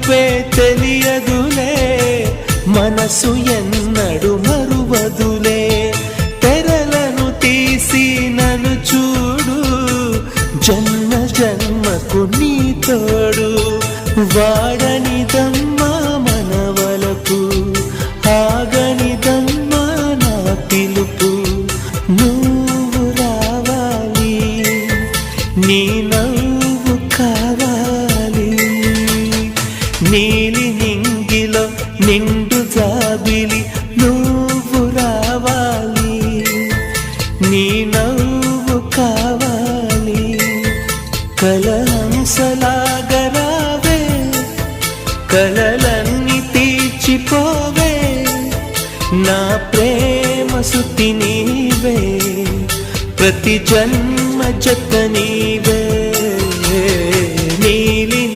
చూపే తెలియదులే, మనసు ఎన్నడు మరువదులే. తెరలను తీసి నన్ను చూడు, జన్మ జన్మకు నీ తోడు. వాడనిదమ్మా మనవలకు, ఆగనిదమ్మా నా పిలుపు. నువ్వు రావాలి, నీ నవ్వు కావాలి. నీలి నింగిలో నిండు జాబిలి, నువ్వు రావాలి, నీ నవ్వు కావాలి. కలహంసలాగా రావే, కలలన్నీ తీర్చిపోవే. నా ప్రేమ సుతి నీవే, ప్రతి జన్మ జత నీవే.